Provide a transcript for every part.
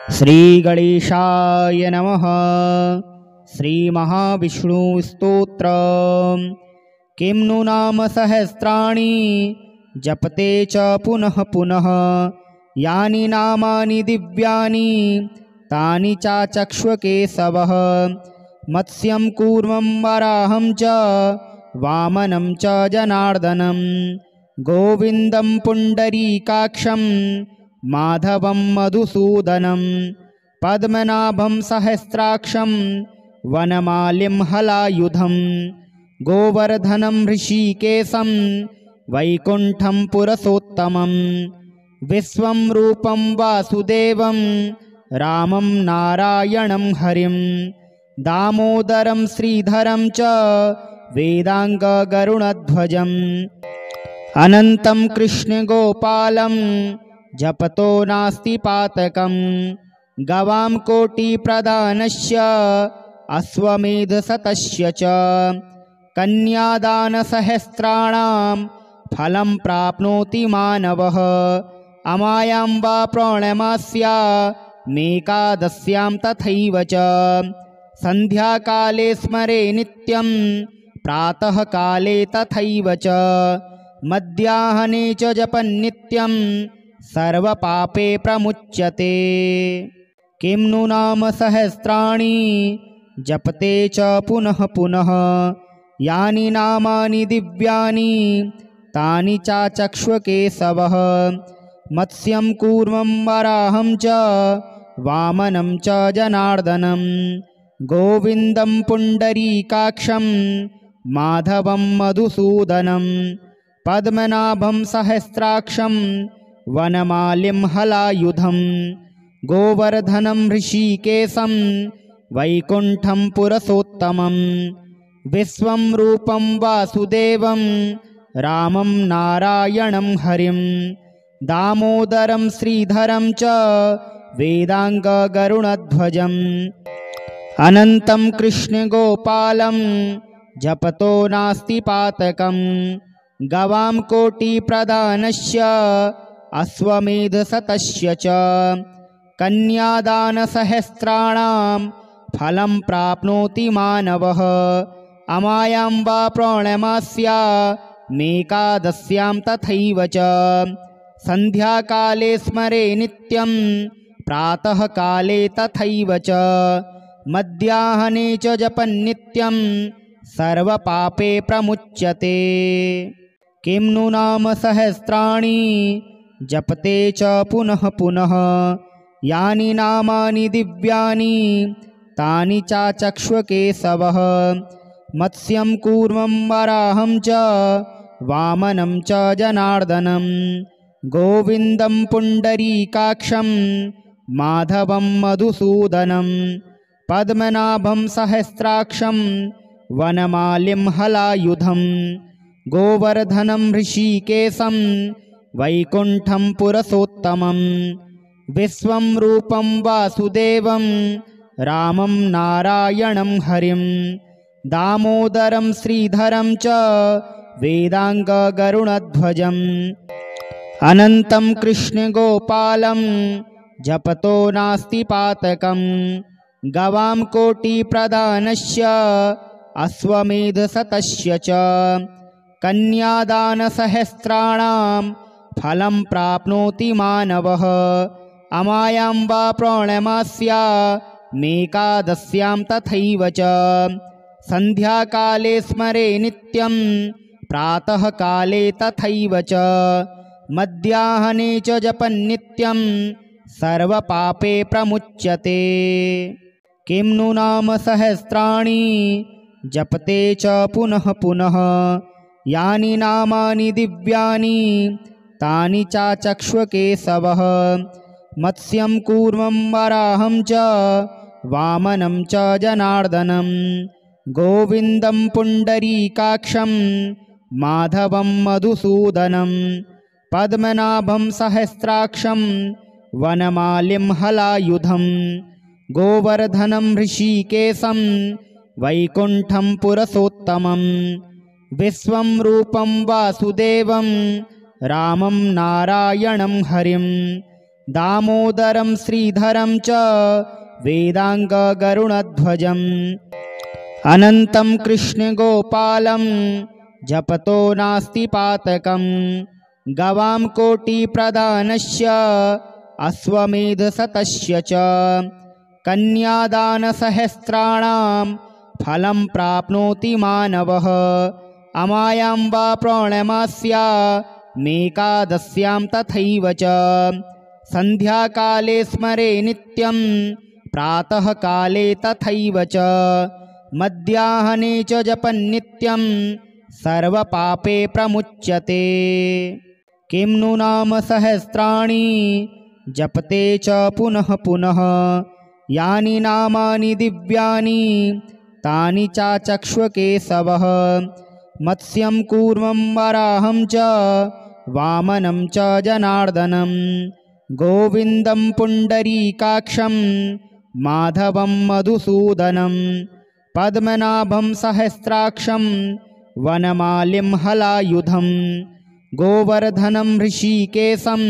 श्रीगणेशाय नमः। श्रीमहाविष्णुस्तोत्र। किं नु नाम सहस्राणि जपते च पुनः पुनः। यानि नामानि दिव्यानि तानि चाचक्ष्व केशवः। मत्स्यं कूर्मं वराहं च वामनं च जनार्दनं। गोविन्दं पुण्डरीकाक्षं माधवं मधुसूदनं। पद्मनाभं सहस्राक्षं वनमालिं हलायुधं। गोवर्धनं ऋषिकेशं वैकुण्ठं पुरुषोत्तमं। विश्वं रूपं वासुदेवं रामं नारायणं हरिं। दामोदरं श्रीधरं च वेदाङ्गगरुणध्वजम्। अनन्तं कृष्णगोपालं जपतो नास्ति पातकम्। गवां कोटिप्रदानस्य अश्वमेधशतस्य च। कन्यादानसहस्राणां फलं प्राप्नोति मानवः। अमायां वा पौर्णमास्यामेकादश्यां तथैव च। सन्ध्याकाले स्मरे नित्यं प्रातःकाले तथैव च। मध्याह्ने च जपन्नित्यं सर्वपापे प्रमुच्यते। किं नु नाम सहस्राणि जपते च पुनः पुनः। यानि नामानि दिव्यानि तानि चाचक्ष्व केशवः। मत्स्यं कूर्मं वराहं च वामनं च जनार्दनं। गोविन्दं पुण्डरीकाक्षं माधवं मधुसूदनं। पद्मनाभं सहस्राक्षं वनमालिं हलायुधं। गोवर्धनं ऋषिकेशं वैकुण्ठं पुरुषोत्तमं। विश्वं रूपं वासुदेवं रामं नारायणं हरिं। दामोदरं श्रीधरं च वेदाङ्गगरुणध्वजम्। अनन्तं कृष्णगोपालं जपतो नास्ति पातकम्। गवां कोटिप्रदानस्य अश्वमेधशतस्य च। कन्यादानसहस्राणां फलं प्राप्नोति मानवः। अमायां वा पौर्णमास्यामेकादश्यां तथैव च। सन्ध्याकाले स्मरे नित्यं प्रातःकाले तथैव च। मध्याह्ने च जपन्नित्यं सर्वपापे प्रमुच्यते। किं नु नाम सहस्राणि जपते च पुनः पुनः। यानि नामानि दिव्यानि तानि चाचक्ष्व केशवः। मत्स्यं कूर्मं वराहं च वामनं च जनार्दनं। गोविन्दं पुण्डरीकाक्षं माधवं मधुसूदनं। पद्मनाभं सहस्राक्षं वनमालिं हलायुधं। गोवर्धनं ऋषिकेशं वैकुण्ठं पुरुषोत्तमं। विश्वं रूपं वासुदेवं रामं नारायणं हरिं। दामोदरं श्रीधरं च वेदाङ्गगरुणध्वजम्। अनन्तं कृष्णगोपालं जपतो नास्ति पातकम्। गवां कोटिप्रदानस्य अश्वमेधशतस्य च। कन्यादानसहस्राणां फलं प्राप्नोति मानवः। अमायां वा पौर्णमास्यामेकादश्यां तथैव च। सन्ध्याकाले स्मरे नित्यं प्रातःकाले तथैव च। मध्याह्ने च जपन्नित्यं सर्वपापे प्रमुच्यते। किं नु नाम सहस्राणि जपते च पुनः पुनः। यानि नामानि दिव्यानि तानि चाचक्ष्व केशवः। मत्स्यं कूर्मं वराहं च वामनं च जनार्दनं। गोविन्दं पुण्डरीकाक्षं माधवं मधुसूदनं। पद्मनाभं सहस्राक्षं वनमालिं हलायुधं। गोवर्धनं ऋषिकेशं वैकुण्ठं पुरुषोत्तमं। विश्वं रूपं वासुदेवं रामं नारायणं हरिं। दामोदरं श्रीधरं च वेदाङ्गगरुणध्वजम् अनन्तं कृष्णगोपालं जपतो नास्ति पातकम् गवां कोटिप्रदानस्य अश्वमेधशतस्य च कन्यादानसहस्राणां फलं प्राप्नोति मानवः अमायां वा पौर्णमास्यामेकादश्यां तथैव च सन्ध्याकाले स्मरे नित्यं प्रातःकाले तथैव च मध्याह्ने च जपन्नित्यं सर्वपापे प्रमुच्यते। किं नु नाम सहस्राणि जपते च पुनः पुनः यानि नामानि दिव्यानि तानि चाचक्ष्व केशवः मत्स्यं कूर्मं वराहं च वामनं च जनार्दनं गोविन्दं पुण्डरीकाक्षं माधवं मधुसूदनं पद्मनाभं सहस्राक्षं वनमालिं हलायुधं गोवर्धनं ऋषिकेशं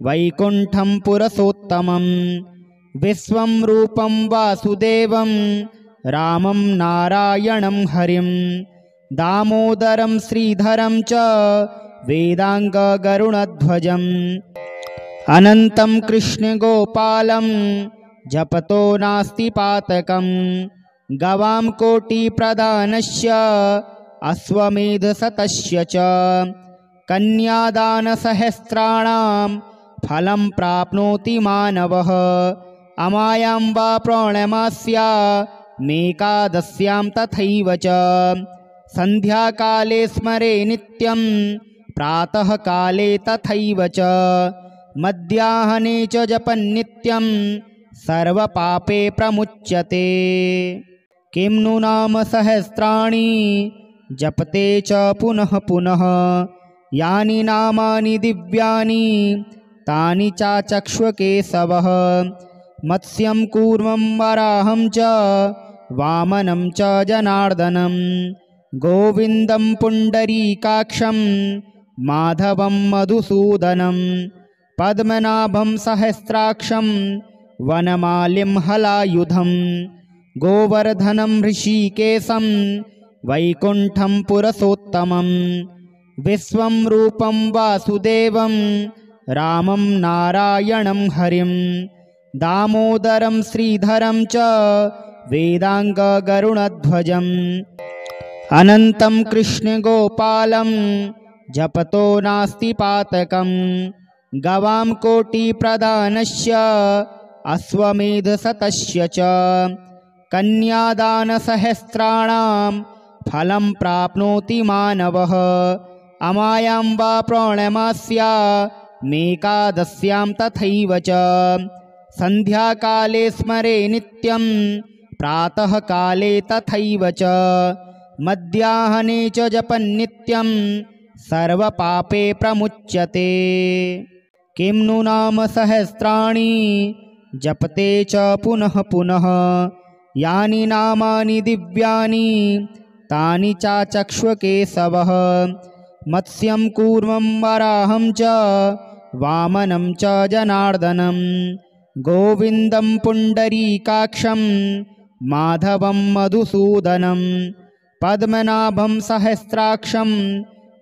वैकुण्ठं पुरुषोत्तमं विश्वं रूपं वासुदेवं रामं नारायणं हरिं दामोदरं श्रीधरं च वेदाङ्गगरुणध्वजम् अनन्तं कृष्णगोपालं जपतो नास्ति पातकम् गवां कोटिप्रदानस्य अश्वमेधशतस्य च कन्यादानसहस्राणां फलं प्राप्नोति मानवः अमायां वा पौर्णमास्यामेकादश्यां तथैव च सन्ध्याकाले स्मरे नित्यं प्रातःकाले तथैव च मध्याह्ने च जपन्नित्यं सर्वपापे प्रमुच्यते। किं नु नाम सहस्राणि जपते च पुनः पुनः यानि नामानि दिव्यानि तानि चाचक्ष्व केशवः मत्स्यं कूर्मं वराहं च वामनं च जनार्दनं गोविन्दं पुण्डरीकाक्षं माधवं मधुसूदनं पद्मनाभं सहस्राक्षं वनमालिं हलायुधं गोवर्धनं ऋषिकेशं वैकुण्ठं पुरुषोत्तमं विश्वं रूपं वासुदेवं रामं नारायणं हरिं दामोदरं श्रीधरं च वेदाङ्गगरुणध्वजम् अनन्तं कृष्णगोपालं जपतो नास्ति पातकम् गवां कोटिप्रदानस्य अश्वमेधशतस्य च कन्यादानसहस्राणां फलं प्राप्नोति मानवः अमायां वा पौर्णमास्यामेकादश्यां तथैव च सन्ध्याकाले स्मरे नित्यं प्रातःकाले तथैव च मध्याह्ने च जपन्नित्यं सर्वपापे प्रमुच्यते। किं नु नाम सहस्राणि जपते च पुनः पुनः यानि नामानि दिव्यानि तानि चाचक्ष्व केशवः मत्स्यं कूर्मं वराहं च वामनं च जनार्दनं गोविन्दं पुण्डरीकाक्षं माधवं मधुसूदनं पद्मनाभं सहस्राक्षं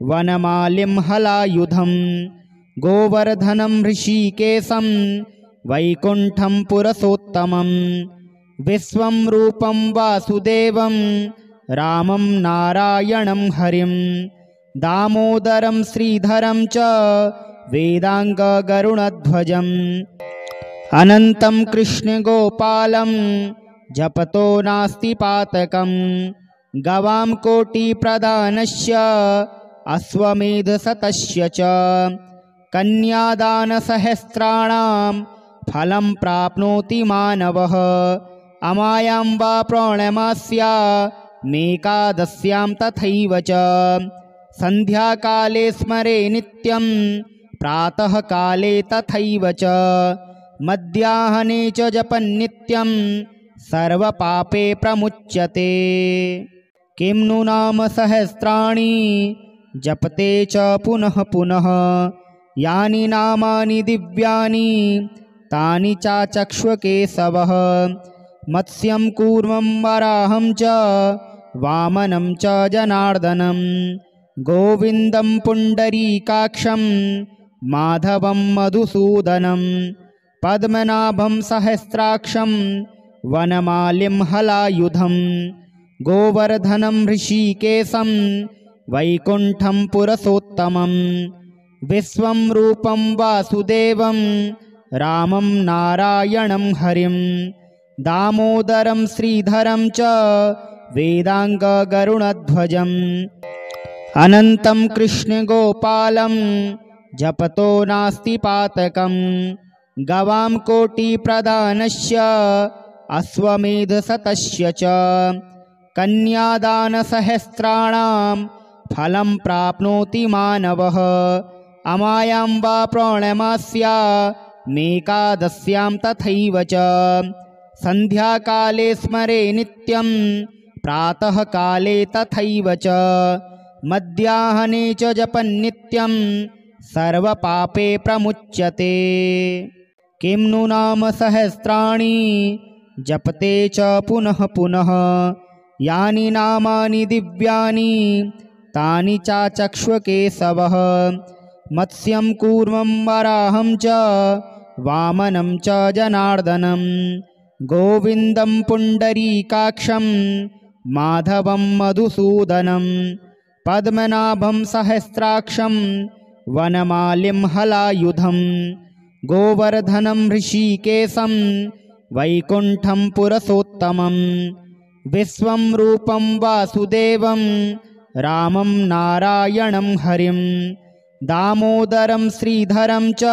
वनमालिं हलायुधं गोवर्धनं ऋषिकेशं वैकुण्ठं पुरुषोत्तमं विश्वं रूपं वासुदेवं रामं नारायणं हरिं दामोदरं श्रीधरं च वेदाङ्गगरुणध्वजम् अनन्तं कृष्णगोपालं जपतो नास्ति पातकम् गवां कोटिप्रदानस्य अश्वमेधशतस्य च कन्यादानसहस्राणां फलं प्राप्नोति मानवः अमायां वा पौर्णमास्यामेकादश्यां तथैव च सन्ध्याकाले स्मरे नित्यं प्रातःकाले तथैव च मध्याह्ने च जपन्नित्यं सर्वपापे प्रमुच्यते। किं नु नाम सहस्राणि जपते च पुनः पुनः यानि नामानि दिव्यानि तानि चाचक्ष्व केशवः मत्स्यं कूर्मं वराहं च वामनं च जनार्दनं गोविन्दं पुण्डरीकाक्षं माधवं मधुसूदनं पद्मनाभं सहस्राक्षं वनमालिं हलायुधं गोवर्धनं ऋषिकेशं वैकुण्ठं पुरुषोत्तमं विश्वं रूपं वासुदेवं रामं नारायणं हरिं दामोदरं श्रीधरं च वेदाङ्गगरुणध्वजम् अनन्तं कृष्णगोपालं जपतो नास्ति पातकं गवां कोटिप्रदानस्य अश्वमेधशतस्य च कन्यादानसहस्राणां फलं प्राप्नोति मानवः अमायां वा पौर्णमास्या मेकादस्यां तथैव च सन्ध्याकाले स्मरे नित्यं प्रातःकाले तथैव च मध्याह्ने च जपन्नित्यं सर्वपापे प्रमुच्यते। किं नु नाम सहस्राणि जपते च पुनः पुनः यानि नामानि दिव्यानि तानि चाचक्ष्व केशवः मत्स्यं कूर्मं वराहं च वामनं च जनार्दनं गोविन्दं पुण्डरीकाक्षं माधवं मधुसूदनं पद्मनाभं सहस्राक्षं वनमालिं हलायुधं गोवर्धनं ऋषिकेशं वैकुण्ठं पुरुषोत्तमं विश्वं रूपं वासुदेवं रामं नारायणं हरिं दामोदरं श्रीधरं च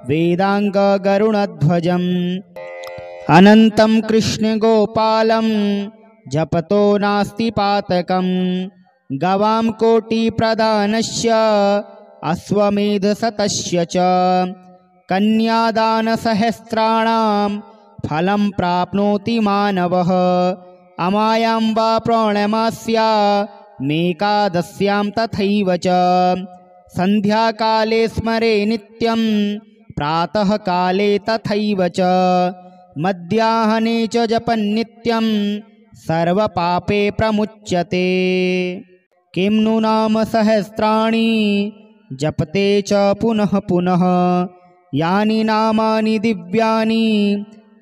वेदाङ्गगरुणध्वजम् अनन्तं कृष्णगोपालं जपतो नास्ति पातकं गवां कोटिप्रदानस्य अश्वमेधशतस्य च कन्यादानसहस्राणां फलं प्राप्नोति मानवः अमायां वा पौर्णमास्या मेकादस्यां तथैव च सन्ध्याकाले स्मरे नित्यं प्रातःकाले तथैव च मध्याह्ने च जपन्नित्यं सर्वपापे प्रमुच्यते। किं नु नाम सहस्राणि जपते च पुनः पुनः यानि नामानि दिव्यानि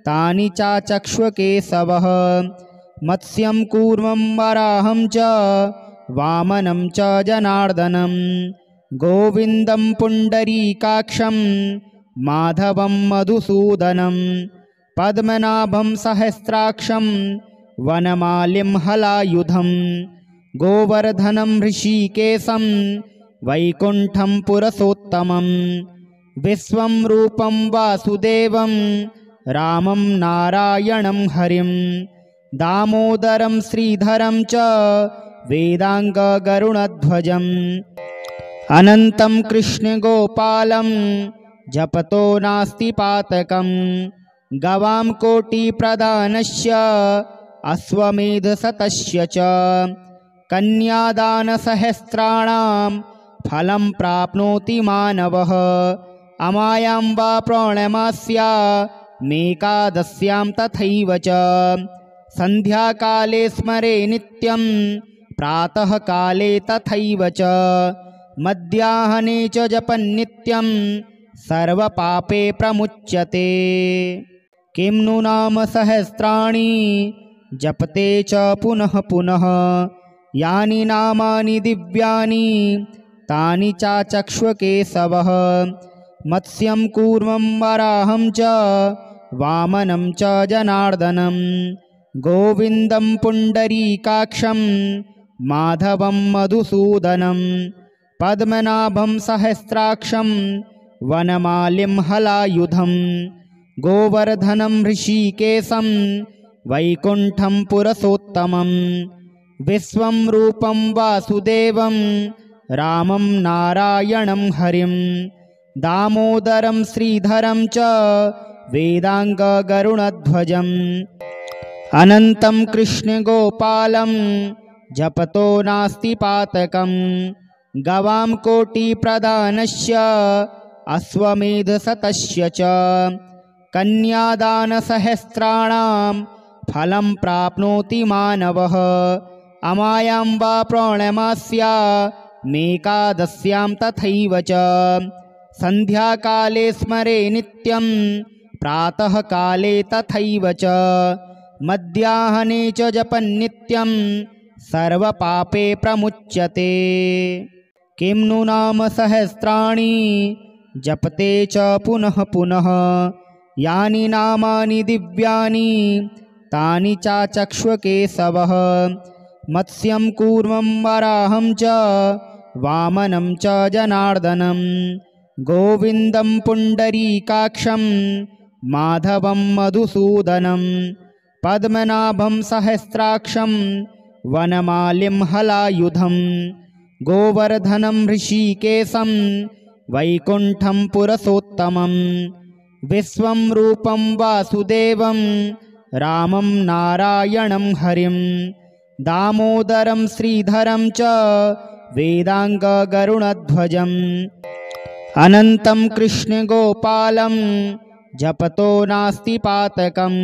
तानि चाचक्ष्व केशवः मत्स्यं कूर्मं वराहं च वामनं च जनार्दनं गोविन्दं पुण्डरीकाक्षं माधवं मधुसूदनं पद्मनाभं सहस्राक्षं वनमालिं हलायुधं गोवर्धनं ऋषिकेशं वैकुण्ठं पुरुषोत्तमं विश्वं रूपं वासुदेवं रामं नारायणं हरिं दामोदरं श्रीधरं च वेदाङ्गगरुणध्वजम् अनन्तं कृष्णगोपालं जपतो नास्ति पातकं गवां कोटिप्रदानस्य अश्वमेधशतस्य च कन्यादानसहस्राणां फलं प्राप्नोति मानवः अमायां वा पौर्णमास्या मेकादस्यां तथैव च सन्ध्याकाले स्मरे नित्यं प्रातःकाले तथैव च मध्याह्ने च जपन्नित्यं सर्वपापे प्रमुच्यते। किं नु नाम सहस्राणि जपते च पुनः पुनः यानि नामानि दिव्यानि तानि चाचक्ष्व केशवः मत्स्यं कूर्मं वराहं च वामनं च जनार्दनं गोविन्दं पुण्डरीकाक्षं माधवं मधुसूदनं पद्मनाभं सहस्राक्षं वनमालिं हलायुधं गोवर्धनं ऋषिकेशं वैकुण्ठं पुरुषोत्तमं विश्वं रूपं वासुदेवं रामं नारायणं हरिं दामोदरं श्रीधरं च वेदाङ्गगरुणध्वजम् अनन्तं कृष्णगोपालं जपतो नास्ति पातकं गवां कोटिप्रदानस्य अश्वमेधशतस्य च कन्यादानसहस्राणां फलं प्राप्नोति मानवः अमायां वा पौर्णमास्यामेकादश्यां तथैव च सन्ध्याकाले स्मरे नित्यं प्रातःकाले तथैव च मध्याह्ने च जपन्नित्यं सर्वपापे प्रमुच्यते। किं नु नाम सहस्राणि जपते च पुनः पुनः यानि नामानि दिव्यानि तानि चाचक्ष्व केशवः मत्स्यं कूर्मं वराहं च वामनं च जनार्दनं गोविन्दं पुण्डरीकाक्षं माधवं मधुसूदनं पद्मनाभं सहस्राक्षं वनमालिं हलायुधं गोवर्धनं ऋषिकेशं वैकुण्ठं पुरुषोत्तमं विश्वं रूपं वासुदेवं रामं नारायणं हरिं दामोदरं श्रीधरं च वेदाङ्गगरुणध्वजम् अनन्तं कृष्णगोपालं जपतो नास्ति पातकं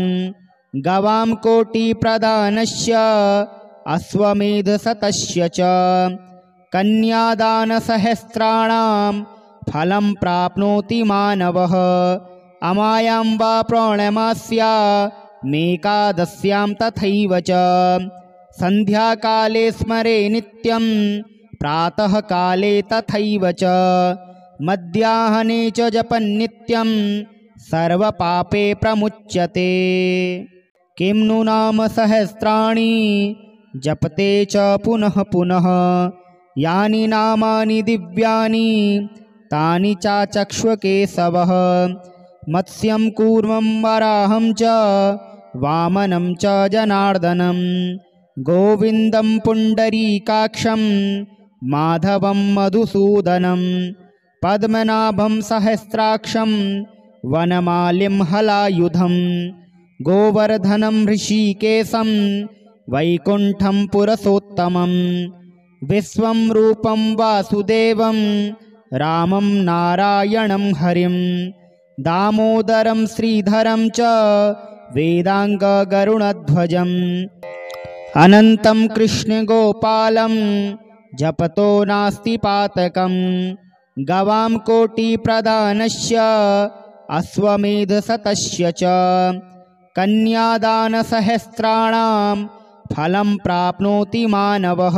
गवां कोटिप्रदानस्य अश्वमेधशतस्य च कन्यादानसहस्राणां फलं प्राप्नोति मानवः अमायां वा पौर्णमास्यामेकादश्यां तथैव च सन्ध्याकाले स्मरे नित्यं प्रातःकाले तथैव च मध्याह्ने च जपन्नित्यं सर्वपापे प्रमुच्यते। किं नु नाम सहस्राणि जपते च पुनः पुनः यानि नामानि दिव्यानि तानि चाचक्ष्व केशवः मत्स्यं कूर्मं वराहं च वामनं च जनार्दनं गोविन्दं पुण्डरीकाक्षं माधवं मधुसूदनं पद्मनाभं सहस्राक्षं वनमालिं हलायुधं गोवर्धनं ऋषिकेशं वैकुण्ठं पुरुषोत्तमं विश्वं रूपं वासुदेवं रामं नारायणं हरिं दामोदरं श्रीधरं च वेदाङ्गगरुणध्वजम् अनन्तं कृष्णगोपालं जपतो नास्ति पातकं गवां कोटिप्रदानस्य अश्वमेधशतस्य च कन्यादानसहस्राणां फलं प्राप्नोति मानवः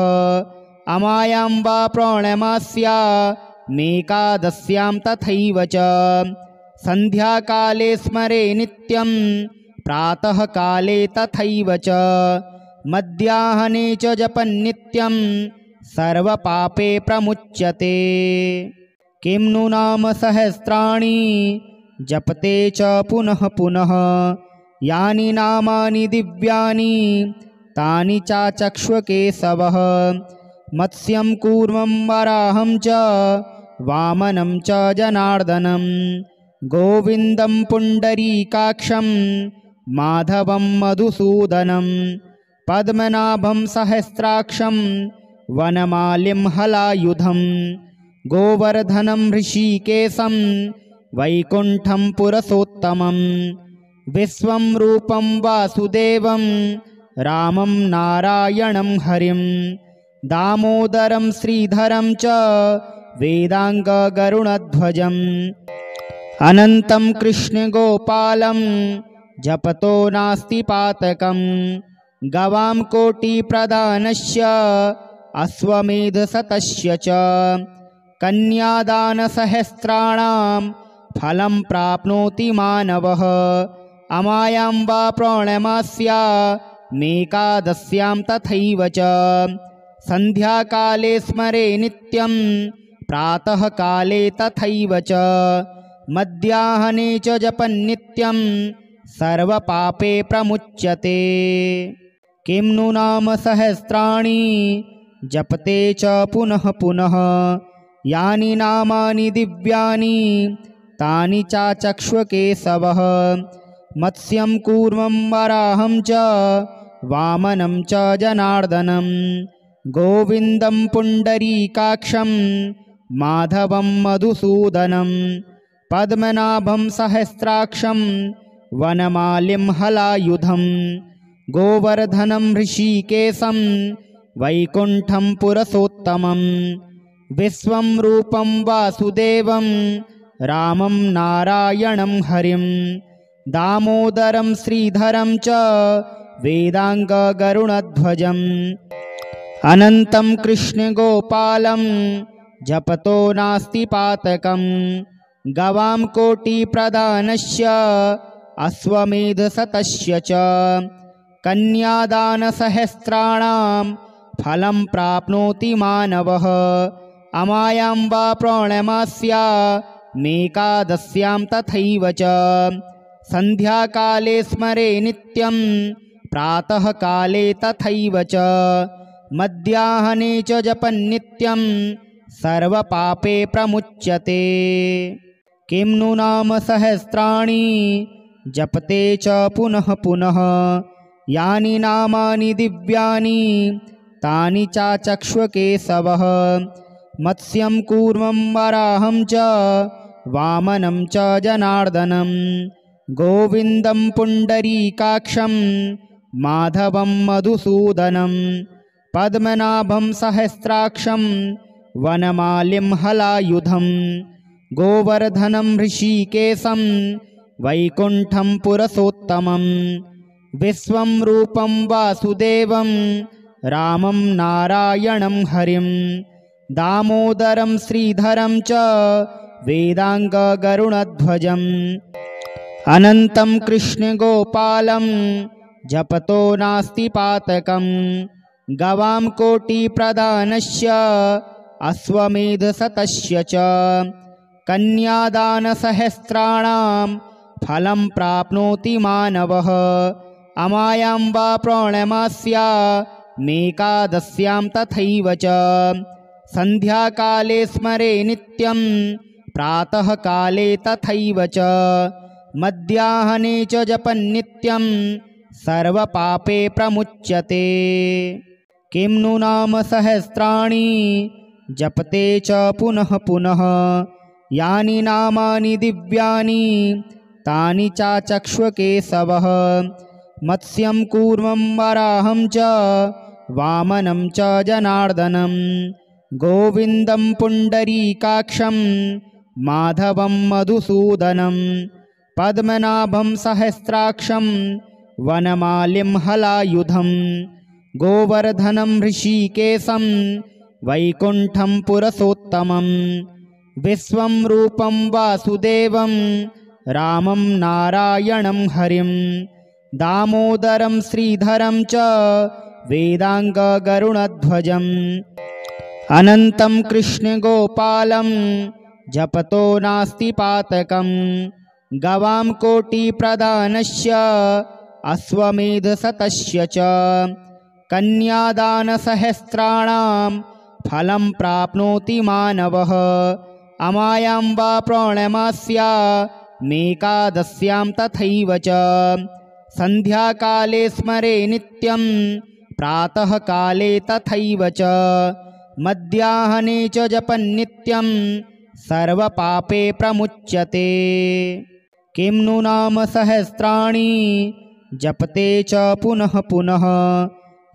अमायां वा पौर्णमास्यामेकादश्यां तथैव च सन्ध्याकाले स्मरे नित्यं प्रातःकाले तथैव च मध्याह्ने च जपन्नित्यं सर्वपापे प्रमुच्यते। किं नु नाम सहस्राणि जपते च पुनः पुनः यानि नामानि दिव्यानि तानि चाचक्ष्व केशवः मत्स्यं कूर्मं वराहं च वामनं च जनार्दनं गोविन्दं पुण्डरीकाक्षं माधवं मधुसूदनं पद्मनाभं सहस्राक्षं वनमालिं हलायुधं गोवर्धनं ऋषिकेशं वैकुण्ठं पुरुषोत्तमं विश्वं रूपं वासुदेवं रामं नारायणं हरिं दामोदरं श्रीधरं च वेदाङ्गगरुणध्वजम् अनन्तं कृष्णगोपालं जपतो नास्ति पातकं गवां कोटिप्रदानस्य अश्वमेधशतस्य च कन्यादानसहस्राणां फलं प्राप्नोति मानवः अमायां वा पौर्णमास्यामेकादश्यां तथैव च सन्ध्याकाले स्मरे नित्यं प्रातःकाले तथैव च मध्याह्ने च जपन्नित्यं सर्वपापे प्रमुच्यते। किं नु नाम सहस्राणि जपते च पुनः पुनः यानि नामानि दिव्यानि तानि चाचक्ष्व केशवः मत्स्यं कूर्मं वराहं च वामनं च जनार्दनं गोविन्दं पुण्डरीकाक्षं माधवं मधुसूदनं पद्मनाभं सहस्राक्षं वनमालिं हलायुधं गोवर्धनं ऋषिकेशं वैकुण्ठं पुरुषोत्तमं विश्वं रूपं वासुदेवं रामं नारायणं हरिं दामोदरं श्रीधरं च वेदाङ्गगरुणध्वजम् अनन्तं कृष्णगोपालं जपतो नास्ति पातकं गवां कोटिप्रदानस्य अश्वमेधशतस्य च कन्यादानसहस्राणां फलं प्राप्नोति मानवः अमायां वा पौर्णमास्यामेकादश्यां तथैव च सन्ध्याकाले स्मरे नित्यं प्रातःकाले तथैव च मध्याह्ने च जपन्नित्यं सर्वपापे प्रमुच्यते। किं नु नाम सहस्राणि जपते च पुनः पुनः यानि नामानि दिव्यानि तानि चाचक्ष्वकेशवः मत्स्यं कूर्मं वराहं च वामनं च जनार्दनं गोविन्दं पुण्डरीकाक्षं माधवं मधुसूदनं पद्मनाभं सहस्राक्षं वनमालिं हलायुधं गोवर्धनं ऋषिकेशं वैकुण्ठं पुरुषोत्तमं विश्वं रूपं वासुदेवं रामं नारायणं हरिं दामोदरं श्रीधरं च वेदाङ्गगरुणध्वजम् अनन्तं कृष्णगोपालं जपतो नास्ति पातकं गवां कोटिप्रदानस्य अश्वमेधशतस्य च कन्यादानसहस्राणां फलं प्राप्नोति मानवः अमायां वा पौर्णमास्यामेकादश्यां तथैव च सन्ध्याकाले स्मरे नित्यं प्रातःकाले तथैव च मध्याह्ने च जपन्नित्यं सर्वपापे प्रमुच्यते। किं नु नाम सहस्राणि जपते च पुनः पुनः यानि नामानि दिव्यानि तानि चाचक्ष्वकेशवः मत्स्यं कूर्मं वराहं च वामनं च जनार्दनं गोविन्दं पुण्डरीकाक्षं माधवं मधुसूदनं पद्मनाभं सहस्राक्षं वनमालिं हलायुधं गोवर्धनं ऋषिकेशं वैकुण्ठं पुरुषोत्तमं विश्वं रूपं वासुदेवं रामं नारायणं हरिं दामोदरं श्रीधरं च वेदाङ्गगरुणध्वजम् अनन्तं कृष्णगोपालं जपतो नास्ति पातकं गवां कोटिप्रदानस्य अश्वमेधशतस्य च कन्यादानसहस्राणां फलं प्राप्नोति मानवः अमायां वा पौर्णमास्यामेकादश्यां तथैव च सन्ध्याकाले स्मरे नित्यं प्रातःकाले तथैव च मध्याह्ने च जपन्नित्यं सर्वपापे प्रमुच्यते। किं नु नाम सहस्राणि जपते च पुनः पुनः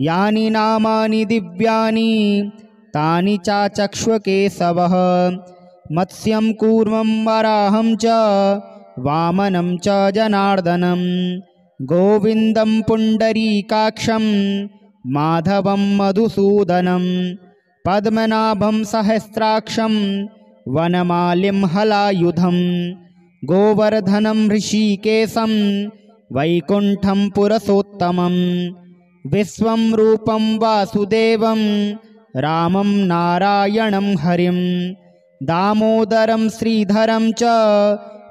यानि नामानि दिव्यानि तानि चाचक्ष्वकेशवः मत्स्यं कूर्मं वराहं च वामनं च जनार्दनं गोविन्दं पुण्डरीकाक्षं माधवं मधुसूदनं पद्मनाभं सहस्राक्षं वनमालिं हलायुधं गोवर्धनं ऋषिकेशं वैकुण्ठं पुरुषोत्तमं विश्वं रूपं वासुदेवं रामं नारायणं हरिं दामोदरं श्रीधरं च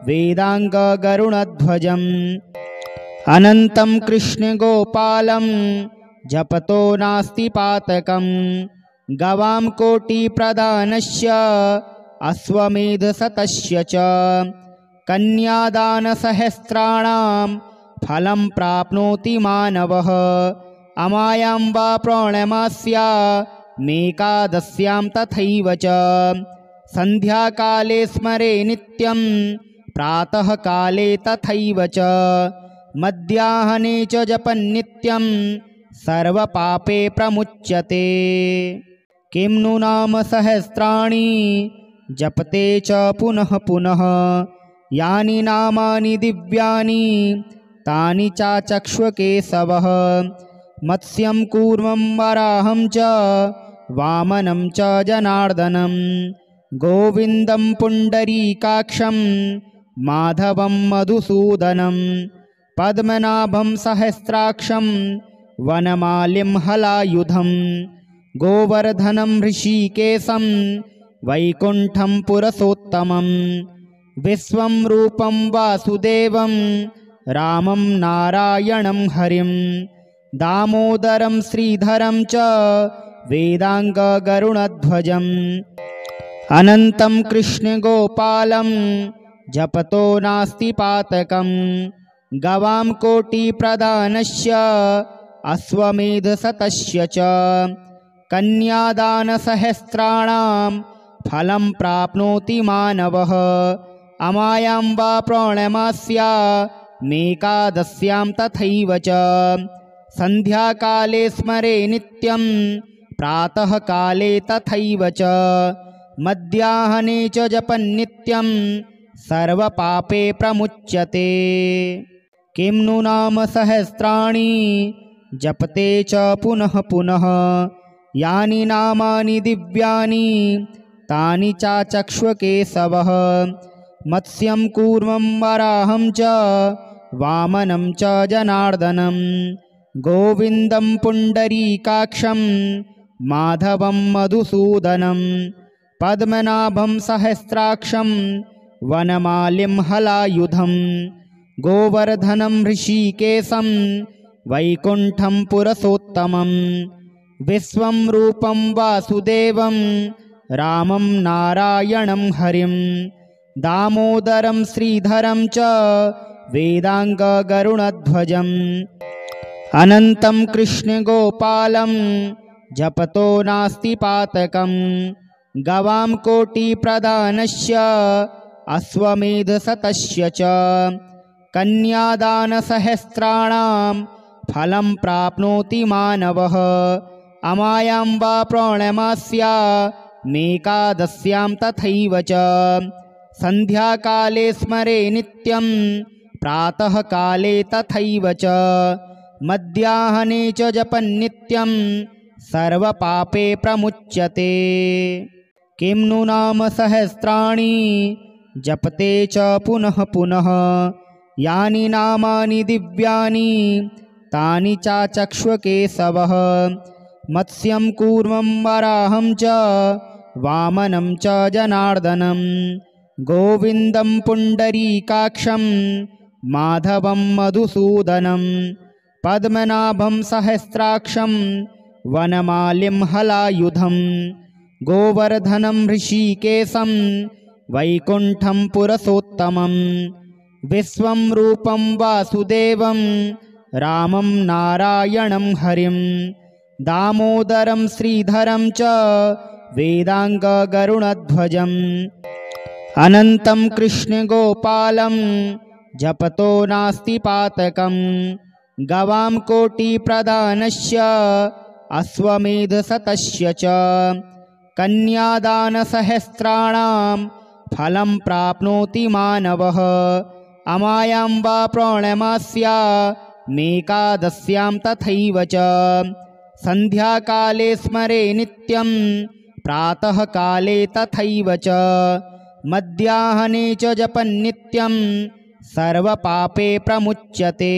वेदाङ्गगरुणध्वजम् अनन्तं कृष्णगोपालं जपतो नास्ति पातकं गवां कोटिप्रदानस्य अश्वमेधशतस्य च कन्यादानसहस्राणां फलं प्राप्नोति मानवः अमायां वा पौर्णमास्यामेकादश्यां मेकादस्यां तथैव च सन्ध्याकाले स्मरे नित्यं प्रातःकाले तथैव च मध्याह्ने च जपन्नित्यं सर्वपापे प्रमुच्यते। किं नु नाम सहस्राणि जपते च पुनः पुनः यानि नामानि दिव्यानि तानि चाचक्ष्व केशवः। मत्स्यं कूर्मं वराहं च वामनं च जनार्दनं गोविन्दं पुण्डरीकाक्षं माधवं मधुसूदनं पद्मनाभं सहस्राक्षं वनमालिं हलायुधं गोवर्धनं ऋषिकेशं वैकुण्ठं पुरुषोत्तमं विश्वं रूपं वासुदेवं रामं नारायणं हरिं दामोदरं श्रीधरं च वेदाङ्गगरुणध्वजम् अनन्तं कृष्णगोपालं जपतो नास्ति पातकं गवां कोटिप्रदानस्य अश्वमेधशतस्य च कन्यादानसहस्राणां फलं प्राप्नोति मानवः अमायां वा पौर्णमास्या मेकादस्यां तथैव च सन्ध्याकाले स्मरे नित्यं प्रातःकाले तथैव च मध्याह्ने च जपन्नित्यं सर्वपापे प्रमुच्यते। किं नु नाम सहस्राणि जपते च पुनः पुनः यानि नामानि दिव्यानि तानि चाचक्ष्व केशवः। मत्स्यं कूर्मं वराहं च वामनं च जनार्दनं गोविन्दं पुण्डरीकाक्षं माधवं मधुसूदनं पद्मनाभं सहस्राक्षं वनमालिं हलायुधं गोवर्धनं ऋषिकेशं वैकुण्ठं पुरुषोत्तमं विश्वं रूपं वासुदेवं रामं नारायणं हरिं दामोदरं श्रीधरं च वेदाङ्गगरुणध्वजम् अनन्तं कृष्णगोपालं जपतो नास्ति पातकं गवां कोटिप्रदानस्य अश्वमेधशतस्य च कन्यादानसहस्राणां फलं प्राप्नोति मानवः अमायां वा पौर्णमास्या मेकादस्यां तथैव च सन्ध्याकाले स्मरे नित्यं प्रातःकाले तथैव च मध्याह्ने च जपन्नित्यं सर्वपापे प्रमुच्यते। किं नु नाम सहस्राणि जपते च पुनः पुनः यानि नामानि दिव्यानि तानि चाचक्ष्व केशवः। मत्स्यं कूर्मं वराहं च वामनं च जनार्दनं गोविन्दं पुण्डरीकाक्षं माधवं मधुसूदनं पद्मनाभं सहस्राक्षं वनमालिं हलायुधं गोवर्धनं ऋषिकेशं वैकुण्ठं पुरुषोत्तमं विश्वं रूपं वासुदेवं रामं नारायणं हरिं दामोदरं श्रीधरं च वेदाङ्गगरुणध्वजम् अनन्तं कृष्णगोपालं जपतो नास्ति पातकं गवां कोटिप्रदानस्य अश्वमेधशतस्य च कन्यादानसहस्राणां फलं प्राप्नोति मानवः अमायां वा पौर्णमास्या मेकादस्यां तथैव च सन्ध्याकाले स्मरे नित्यं प्रातःकाले तथैव च मध्याह्ने च जपन्नित्यं सर्वपापे प्रमुच्यते।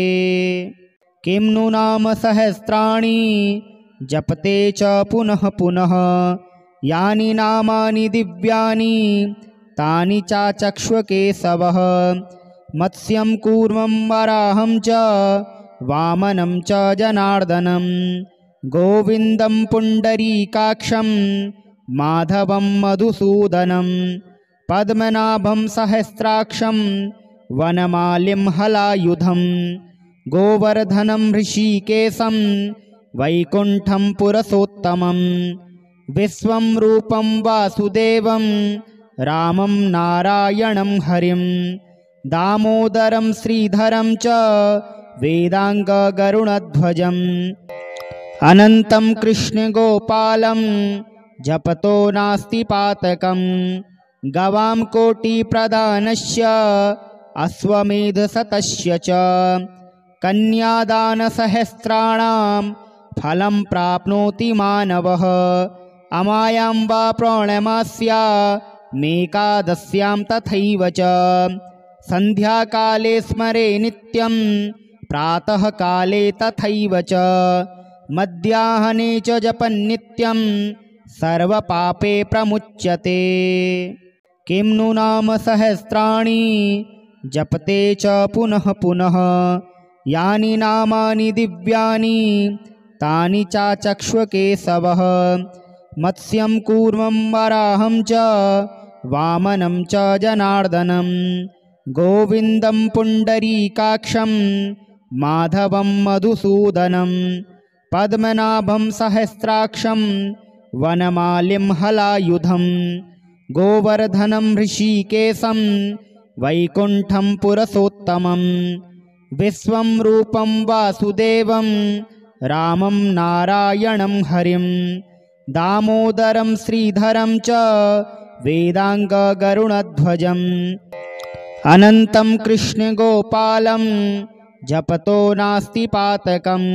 किं नु नाम सहस्राणि जपते च पुनः पुनः यानि नामानि दिव्यानि तानि चाचक्ष्व केशवः। मत्स्यं कूर्मं वराहं च वामनं च जनार्दनं गोविन्दं पुण्डरीकाक्षं माधवं मधुसूदनं पद्मनाभं सहस्राक्षं वनमालिं हलायुधं गोवर्धनं ऋषिकेशं वैकुण्ठं पुरुषोत्तमं विश्वं रूपं वासुदेवं रामं नारायणं हरिं दामोदरं श्रीधरं च वेदाङ्गगरुणध्वजम् अनन्तं कृष्णगोपालं जपतो नास्ति पातकम् गवां कोटिप्रदानस्य अश्वमेधशतस्य च कन्यादानसहस्राणां फलं प्राप्नोति मानवः अमायां वा पौर्णमास्यामेकादश्यां तथैव च सन्ध्याकाले स्मरे नित्यं प्रातःकाले तथैव च मध्याह्ने च जपन्नित्यं सर्वपापे प्रमुच्यते। किं नु नाम सहस्राणि जपते च पुनः पुनः यानि नामानि दिव्यानि तानि चाचक्ष्वकेशवः मत्स्यं कूर्मं वराहं च वामनं च जनार्दनं गोविन्दं पुण्डरीकाक्षं माधवं मधुसूदनं पद्मनाभं सहस्राक्षं वनमालिं हलायुधं गोवर्धनं ऋषिकेशं वैकुण्ठं पुरुषोत्तमं विश्वं रूपं वासुदेवं रामं नारायणं हरिं दामोदरं श्रीधरं च वेदाङ्गगरुणध्वजम् अनन्तं कृष्णगोपालं जपतो नास्ति पातकम्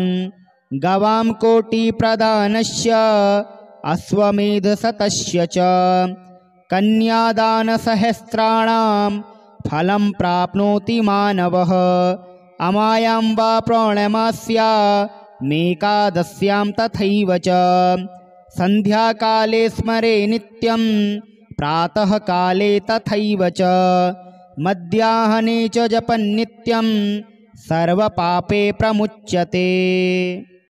गवां कोटिप्रदानस्य अश्वमेधशतस्य च कन्यादानसहस्राणां फलं प्राप्नोति मानवः अमायां वा पौर्णमास्यामेकादश्यां तथैव च सन्ध्याकाले स्मरे नित्यं प्रातःकाले तथैव च मध्याह्ने च जपन्नित्यं सर्वपापे प्रमुच्यते।